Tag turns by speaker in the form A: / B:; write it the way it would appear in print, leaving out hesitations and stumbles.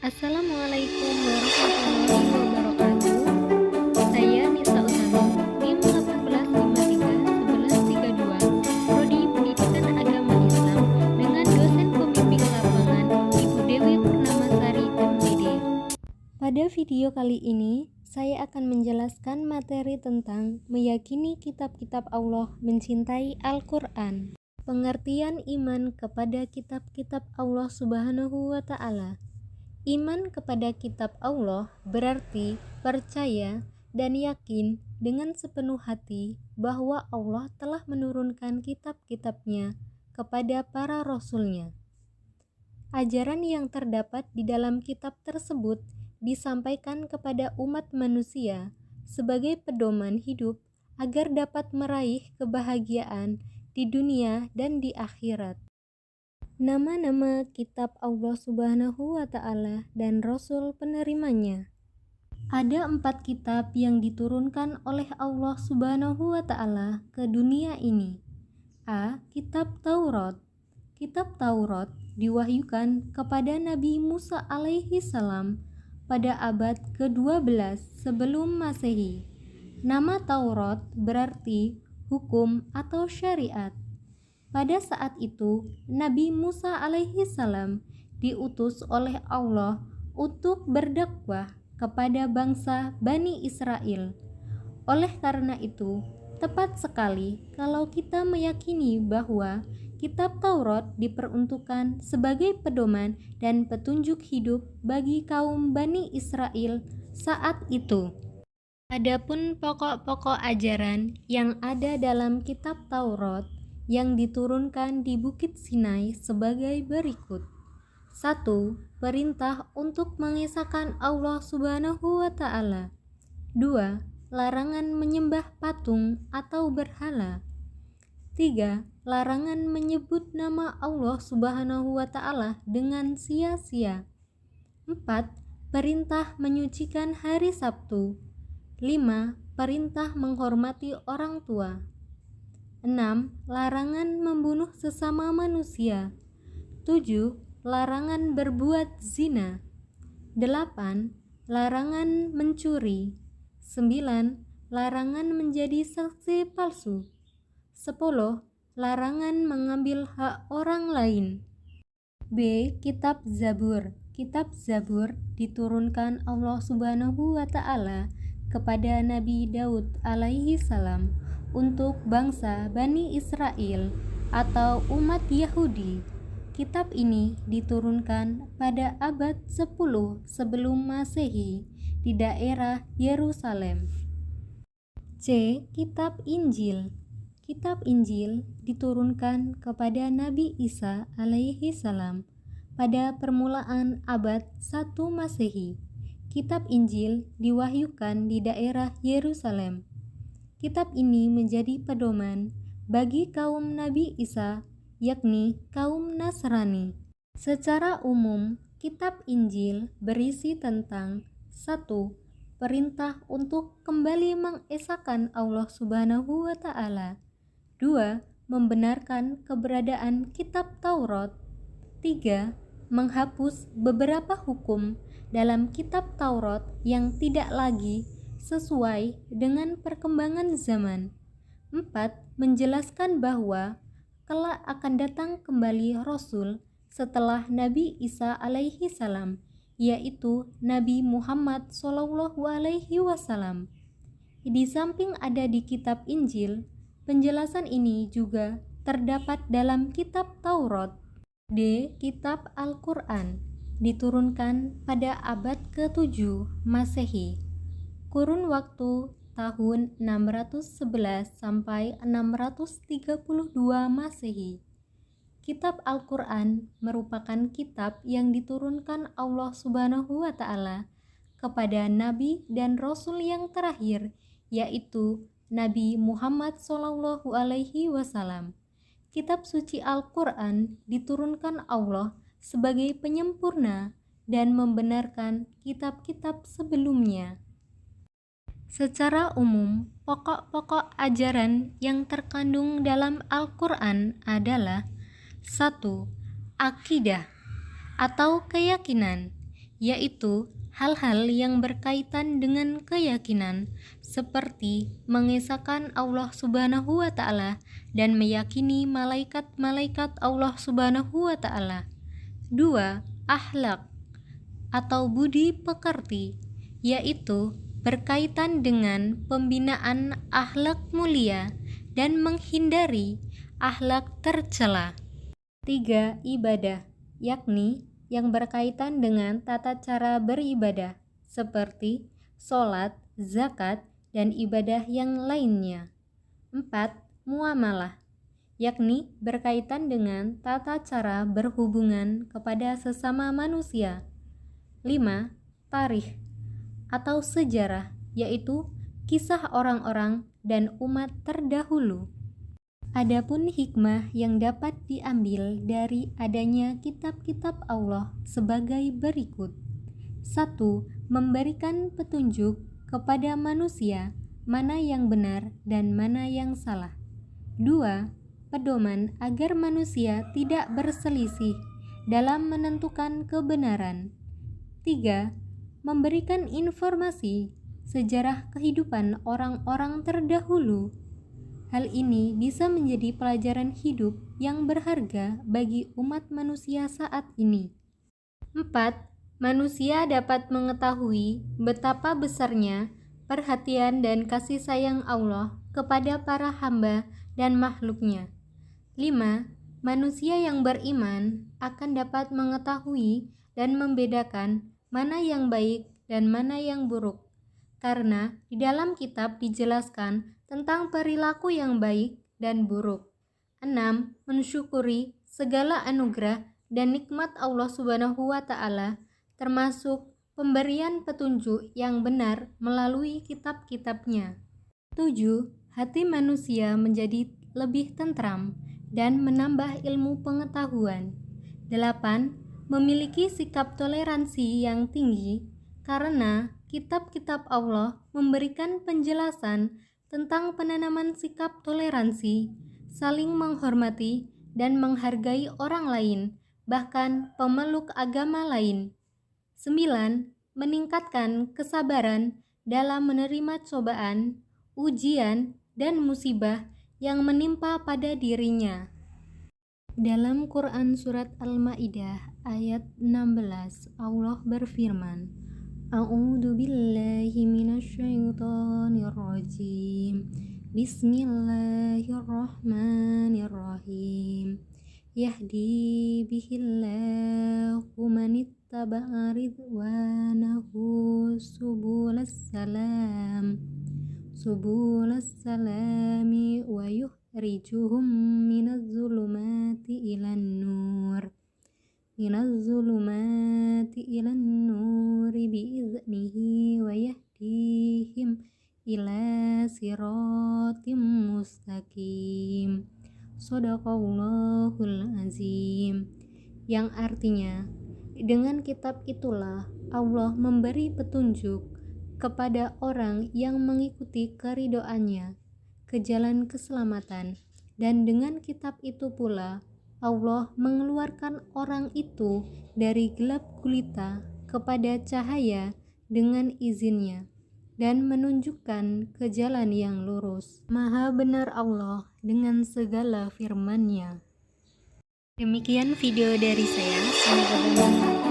A: Assalamualaikum warahmatullahi wabarakatuh. Saya Nisa Utami, NIM 1853-1132, Prodi Pendidikan Agama Islam dengan dosen pembimbing lapangan Ibu Dewi Purnamasari MPD. Pada video kali ini, saya akan menjelaskan materi tentang meyakini kitab-kitab Allah, mencintai Al-Quran. Pengertian iman kepada kitab-kitab Allah Subhanahu wa Ta'ala. Iman kepada kitab Allah berarti percaya dan yakin dengan sepenuh hati bahwa Allah telah menurunkan kitab-kitabnya kepada para rasulnya. Ajaran yang terdapat di dalam kitab tersebut disampaikan kepada umat manusia sebagai pedoman hidup agar dapat meraih kebahagiaan di dunia dan di akhirat. Nama-nama kitab Allah Subhanahu wa Ta'ala dan Rasul penerimanya. Ada 4 kitab yang diturunkan oleh Allah Subhanahu wa Ta'ala ke dunia ini. A. Kitab Taurat. Kitab Taurat diwahyukan kepada Nabi Musa alaihi salam pada abad ke-12 sebelum Masehi. Nama Taurat berarti hukum atau syariat. Pada saat itu, Nabi Musa alaihi salam diutus oleh Allah untuk berdakwah kepada bangsa Bani Israel. Oleh karena itu, tepat sekali kalau kita meyakini bahwa kitab Taurat diperuntukkan sebagai pedoman dan petunjuk hidup bagi kaum Bani Israel saat itu. Adapun pokok-pokok ajaran yang ada dalam kitab Taurat yang diturunkan di Bukit Sinai sebagai berikut. 1. Perintah untuk mengesahkan Allah Subhanahu wa Ta'ala. 2. Larangan menyembah patung atau berhala. 3. Larangan menyebut nama Allah Subhanahu wa Ta'ala dengan sia-sia. 4. Perintah menyucikan hari Sabtu. 5. Perintah menghormati orang tua. 6. Larangan membunuh sesama manusia. 7. Larangan berbuat zina. 8. Larangan mencuri. 9. Larangan menjadi saksi palsu. 10. Larangan mengambil hak orang lain. B. Kitab Zabur. Kitab Zabur diturunkan Allah Subhanahu wa Ta'ala kepada Nabi Daud alaihi salam untuk bangsa Bani Israel atau umat Yahudi. Kitab ini diturunkan pada abad 10 sebelum Masehi di daerah Yerusalem. C. Kitab Injil. Kitab Injil diturunkan kepada Nabi Isa alaihi salam pada permulaan abad 1 Masehi. Kitab Injil diwahyukan di daerah Yerusalem. Kitab ini menjadi pedoman bagi kaum Nabi Isa, yakni kaum Nasrani. Secara umum, kitab Injil berisi tentang 1. Perintah untuk kembali mengesahkan Allah Subhanahu wa Ta'ala. 2. Membenarkan keberadaan kitab Taurat. 3. Menghapus beberapa hukum dalam kitab Taurat yang tidak lagi sesuai dengan perkembangan zaman. 4. Menjelaskan bahwa kelak akan datang kembali Rasul setelah Nabi Isa alaihi salam, yaitu Nabi Muhammad sallallahu alaihi wasallam. Di samping ada di kitab Injil, penjelasan ini juga terdapat dalam kitab Taurat. D. Kitab Al-Quran diturunkan pada abad ke-7 Masehi. Kurun waktu tahun 611 sampai 632 Masehi. Kitab Al-Quran merupakan kitab yang diturunkan Allah Subhanahu wa Ta'ala kepada Nabi dan Rasul yang terakhir, yaitu Nabi Muhammad sallallahu alaihi wasallam. Kitab suci Al-Quran diturunkan Allah sebagai penyempurna dan membenarkan kitab-kitab sebelumnya. Secara umum, pokok-pokok ajaran yang terkandung dalam Al-Quran adalah 1. Akidah atau keyakinan, yaitu hal-hal yang berkaitan dengan keyakinan, seperti mengesahkan Allah Subhanahu wa Ta'ala dan meyakini malaikat-malaikat Allah Subhanahu wa Ta'ala. 2. Akhlak atau budi pekerti, yaitu berkaitan dengan pembinaan akhlak mulia dan menghindari akhlak tercela. 3. Ibadah, yakni yang berkaitan dengan tata cara beribadah, seperti sholat, zakat, dan ibadah yang lainnya. 4. Muamalah, yakni berkaitan dengan tata cara berhubungan kepada sesama manusia. 5. Tarikh atau sejarah, yaitu kisah orang-orang dan umat terdahulu. Adapun hikmah yang dapat diambil dari adanya kitab-kitab Allah sebagai berikut. 1. Memberikan petunjuk kepada manusia mana yang benar dan mana yang salah. 2. Pedoman agar manusia tidak berselisih dalam menentukan kebenaran. 3. Memberikan informasi sejarah kehidupan orang-orang terdahulu. Hal ini bisa menjadi pelajaran hidup yang berharga bagi umat manusia saat ini. 4. Manusia dapat mengetahui betapa besarnya perhatian dan kasih sayang Allah kepada para hamba dan makhluknya. 5. Manusia yang beriman akan dapat mengetahui dan membedakan mana yang baik dan mana yang buruk, karena di dalam kitab dijelaskan tentang perilaku yang baik dan buruk. 6. Mensyukuri segala anugerah dan nikmat Allah Subhanahu wa Ta'ala, termasuk pemberian petunjuk yang benar melalui kitab-kitabnya. 7. Hati manusia menjadi lebih tentram dan menambah ilmu pengetahuan. 8. Memiliki sikap toleransi yang tinggi, karena kitab-kitab Allah memberikan penjelasan tentang penanaman sikap toleransi, saling menghormati dan menghargai orang lain, bahkan pemeluk agama lain. 9. Meningkatkan kesabaran dalam menerima cobaan, ujian, dan musibah yang menimpa pada dirinya. Dalam Quran Surat Al-Ma'idah ayat 16, Allah berfirman, A'udzu billahi minasyaitonir rajim. Bismillahirrahmanirrahim. Yahdi bihillahu manittaba'a ridwanahu subulas salami wa yukhrijuhum minaz zulumati ilan nuri biiznihi wa yahdihim ila siratim mustaqim. Shadaqallahul azim. Yang artinya, dengan kitab itulah Allah memberi petunjuk kepada orang yang mengikuti keridhoannya ke jalan keselamatan, dan dengan kitab itu pula Allah mengeluarkan orang itu dari gelap gulita kepada cahaya dengan izinnya dan menunjukkan ke jalan yang lurus. Maha benar Allah dengan segala firman-Nya. Demikian video dari saya. Semoga bermanfaat.